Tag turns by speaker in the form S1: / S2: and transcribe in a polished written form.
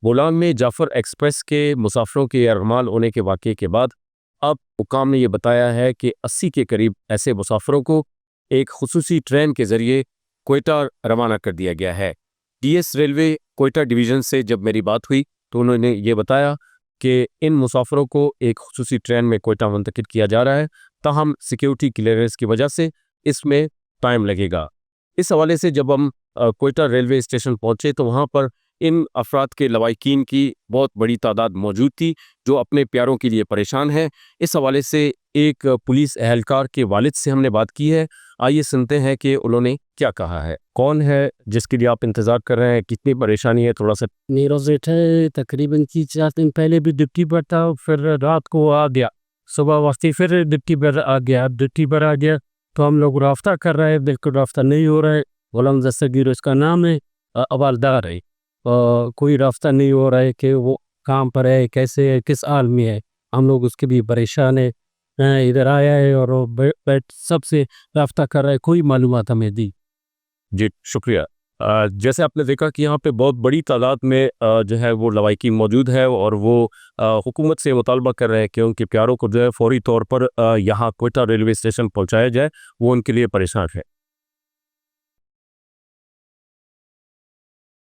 S1: بولان میں جعفر ایکسپریس کے مسافروں کے یرغمال ہونے کے واقعے کے بعد اب حکام نے یہ بتایا ہے کہ 80 کے قریب ایسے مسافروں کو ایک خصوصی ٹرین کے ذریعے کوئٹہ روانہ کر دیا گیا ہے۔ D S railway Quetta division سے جب میری بات ہوئی تو انہوں نے یہ بتایا کہ ان مسافروں کو ایک خصوصی ٹرین میں کوئٹہ منتقل کیا جا رہا ہے، تاہم سیکیورٹی کلیئرنس کی وجہ سے اس میں ٹائم لگے گا۔ اس حوالے سے جب ہم کوئٹہ ریلوے اسٹیشن پہنچے تو وہاں پر ان افراد کے لواحقین کی بہت بڑی تعداد موجود تھی جو اپنے پیاروں کے لیے پریشان ہیں۔ اس حوالے سے ایک پولیس اہلکار کے والد سے ہم نے بات کی ہے، آئیے سنتے ہیں کہ انہوں نے کیا کہا ہے۔ کون ہے جس کے لیے آپ انتظار کر رہے ہیں، کتنی پریشانی ہے، تھوڑا سا؟
S2: میرا زیٹ ہے تقریباً 3-4 دن پہلے بھی ڈپٹی پر تھا، پھر رات کو آ گیا، صبح وقتی پھر ڈپٹی پر آ گیا تو ہم لوگ رابطہ کر رہے ہیں، بالکل رابطہ نہیں ہو رہا ہے۔ غلام دستگیر اس کا نام ہے، عوالدار ہے، کوئی رابطہ نہیں ہو رہا ہے کہ وہ کام پر ہے، کیسے ہے، کس حال میں ہے۔ ہم لوگ اس کے بھی پریشان ہیں، ادھر آیا ہے اور سب سے رابطہ کر رہا ہے، کوئی معلومات ہمیں دی۔
S1: جی شکریہ۔ جیسے آپ نے دیکھا کہ یہاں پہ بہت بڑی تعداد میں جو ہے وہ لواحقین موجود ہے اور وہ حکومت سے مطالبہ کر رہے ہیں کہ ان کے پیاروں کو جو ہے فوری طور پر یہاں کوئٹہ ریلوے اسٹیشن پہنچایا جائے، وہ ان کے لیے پریشان ہے۔